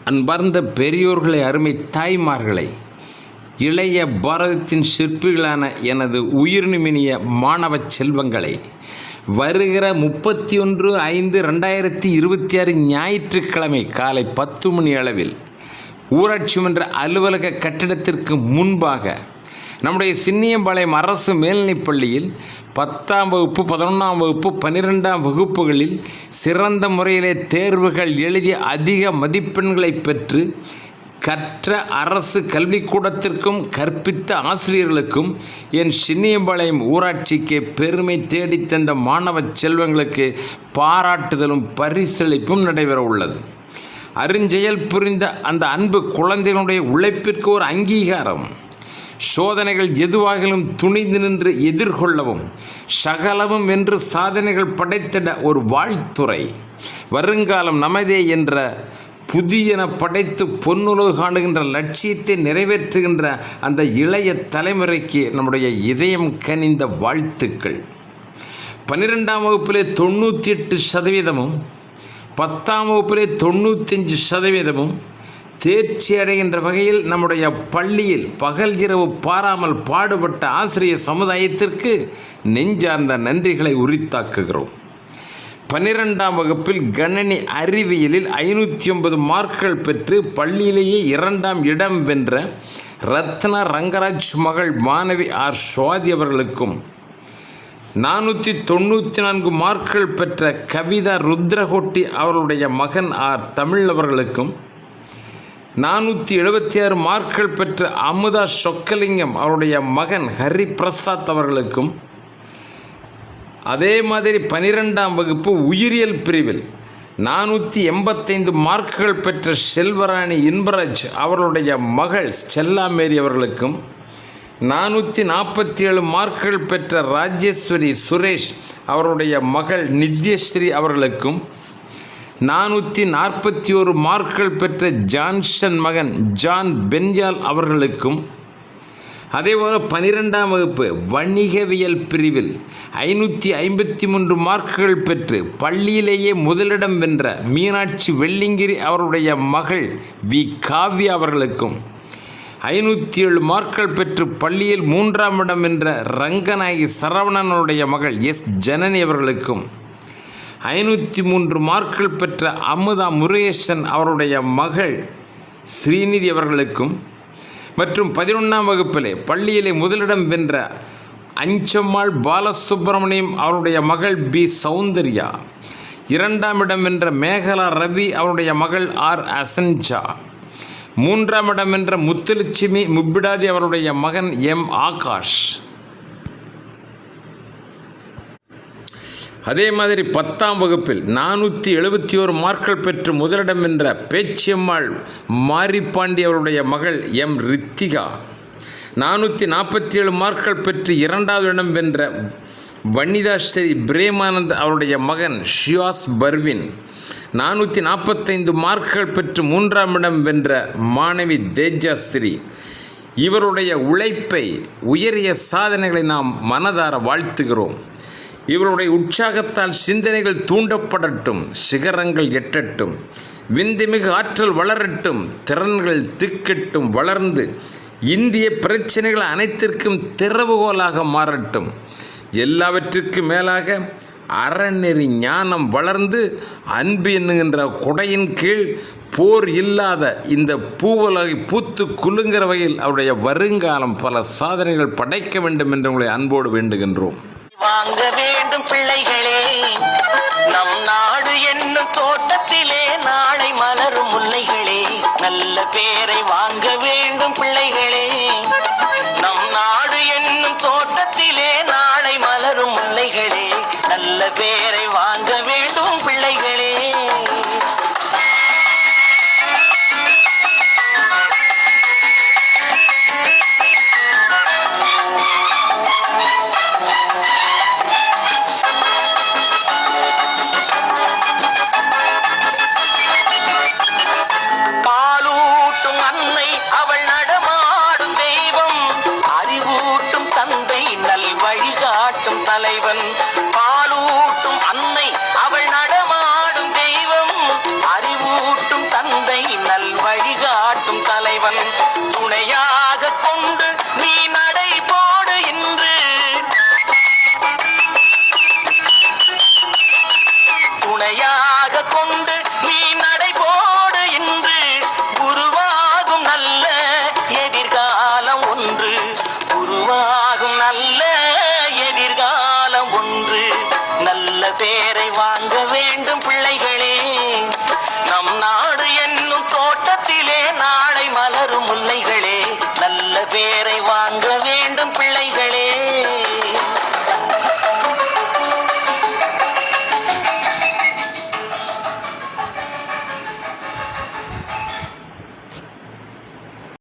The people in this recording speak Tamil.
அன்பார்ந்த பெரியோர்களை, அருமை தாய்மார்களை, இளைய பாரதத்தின் சிற்பிகளான எனது உயிர்நிமினிய மாணவ செல்வங்களை, வருகிற 31/5/2026 ஞாயிற்றுக்கிழமை காலை 10 மணி அளவில் ஊராட்சி மன்ற அலுவலக கட்டிடத்திற்கு முன்பாக நம்முடைய சின்னியம்பாளையம் அரசு மேல்நிலைப் பள்ளியில் 10ஆம் வகுப்பு, 11ஆம் வகுப்பு, 12ஆம் வகுப்புகளில் சிறந்த முறையிலே தேர்வுகள் எழுதி அதிக மதிப்பெண்களை பெற்று கற்ற அரசு கல்விக்கூடத்திற்கும் கற்பித்த ஆசிரியர்களுக்கும் என் சின்னியம்பாளையம் ஊராட்சிக்கு பெருமை தேடித்தந்த மாணவ செல்வங்களுக்கு பாராட்டுதலும் பரிசளிப்பும் நடைபெற உள்ளது. அருஞ்செயல் புரிந்த அந்த அன்பு குழந்தைகளுடைய உழைப்பிற்கு ஒரு அங்கீகாரம். சோதனைகள் எதுவாகிலும் துணிந்து நின்று எதிர்கொள்ளவும், சகலமும் வென்று சாதனைகள் படைத்திட ஒரு வாழ்த்துறை. வருங்காலம் நமதே என்ற புதியன படைத்து பொன்னுலகு காணுகின்ற லட்சியத்தை நிறைவேற்றுகின்ற அந்த இளைய தலைமுறைக்கு நம்முடைய இதயம் கனிந்த வாழ்த்துக்கள். 12ஆம் வகுப்பிலே 98%, 10ஆம் வகுப்பிலே 95% தேர்ச்சி அடைகின்ற வகையில் நம்முடைய பள்ளியில் பகல் இரவு பாராமல் பாடுபட்ட ஆசிரியர் சமுதாயத்திற்கு நெஞ்சார்ந்த நன்றிகளை உரித்தாக்குகிறோம். 12ஆம் வகுப்பில் கணனி அறிவியலில் 509 மார்க்குகள் பெற்று பள்ளியிலேயே 2ஆம் இடம் வென்ற ரத்னா ரங்கராஜ் மகள் மாணவி ஆர் சுவாதி அவர்களுக்கும், 494 மார்க்குகள் பெற்ற கவிதா ருத்ரகோட்டி அவர்களுடைய மகன் ஆர் தமிழ் அவர்களுக்கும், 476 மார்க்குகள் பெற்ற அமுதா சொக்கலிங்கம் அவருடைய மகன் ஹரி பிரசாத் அவர்களுக்கும், அதே மாதிரி 12ஆம் வகுப்பு உயிரியல் பிரிவில் 485 மார்க்குகள் பெற்ற செல்வராணி இன்பராஜ் அவர்களுடைய மகள் ஸ்டெல்லா மேரி அவர்களுக்கும், 447 மார்க்குகள் பெற்ற ராஜேஸ்வரி சுரேஷ் அவருடைய மகள் நித்யஸ்ரீ அவர்களுக்கும், 441 மார்க்குகள் பெற்ற ஜான்சன் மகன் ஜான் பென்யால் அவர்களுக்கும், அதேபோல் 12ஆம் வகுப்பு வணிகவியல் பிரிவில் 553 மார்க்குகள் பெற்று பள்ளியிலேயே முதலிடம் வென்ற மீனாட்சி வெள்ளிங்கிரி அவருடைய மகள் வி காவ்யா அவர்களுக்கும், 507 மார்க்குகள் பெற்று பள்ளியில் 3ஆம் இடம் வென்ற ரங்கநாயகி சரவணனுடைய மகள் எஸ் ஜனனி அவர்களுக்கும், 503 மார்க்குகள் பெற்ற அமுதா முருகேசன் அவருடைய மகள் ஸ்ரீநிதி அவர்களுக்கும், மற்றும் 11ஆம் வகுப்பிலே பள்ளியிலே முதலிடம் வென்ற அஞ்சம்மாள் பாலசுப்ரமணியம் அவருடைய மகள் பி சௌந்தர்யா, 2ஆம் இடம் வென்ற மேகலா ரவி அவருடைய மகள் ஆர் அசன்ஜா, 3ஆம் இடம் வென்ற முத்துலட்சுமி முப்பிடாதி அவருடைய மகன் எம் ஆகாஷ். அதே மாதிரி 10ஆம் வகுப்பில் 471 மார்க்குகள் பெற்று முதலிடம் வென்ற பேச்சியம்மாள் மாரிப்பாண்டி அவருடைய மகள் எம் ரித்திகா, 447 மார்க்குகள் பெற்று 2ஆவது இடம் வென்ற வனிதாஸ்ரீ பிரேமானந்த் அவருடைய மகன் ஷியாஸ் பர்வின், 445 மார்க்குகள் பெற்று 3ஆம் இடம் வென்ற மாணவி தேஜாஸ்ரீ. இவருடைய உழைப்பை, உயரிய சாதனைகளை நாம் மனதார வாழ்த்துகிறோம். இவருடைய உற்சாகத்தால் சிந்தனைகள் தூண்டப்படட்டும், சிகரங்கள் எட்டட்டும், விந்துமிகு ஆற்றல் வளரட்டும், திறன்கள் திக்கட்டும், வளர்ந்து இந்திய பிரச்சனைகள் அனைத்திற்கும் திறவுகோலாக மாறட்டும். எல்லாவற்றிற்கும் மேலாக அறநெறி ஞானம் வளர்ந்து அன்பு என்கின்ற கொடையின் கீழ் போர் இல்லாத இந்த பூவுலகை பூத்து குலுங்கிற வகையில் அவருடைய வருங்காலம் பல சாதனைகள் படைக்க வேண்டும் என்று உங்களை அன்போடு வேண்டுகின்றோம். வாங்க வேண்டும் பிள்ளைகளே, நம் நாடு என்னும் தோட்டத்திலே நாளை மலரும் முல்லைகளே, நல்ல பேரை வாங்க வேண்டும் பிள்ளைகளே. நம் நாடு என்னும் தோட்டத்திலே நாளை மலரும் முல்லைகளே, நல்ல பேரை வாங்க வேண்டும் பிள்ளைகளே. தலைவன் பாலூட்டும் பேரை வாங்க வேண்டும் பிள்ளைகளே. நம் நாடு என்னும் தோட்டத்திலே நாளை மலரும் முல்லைகளே நல்ல பேரை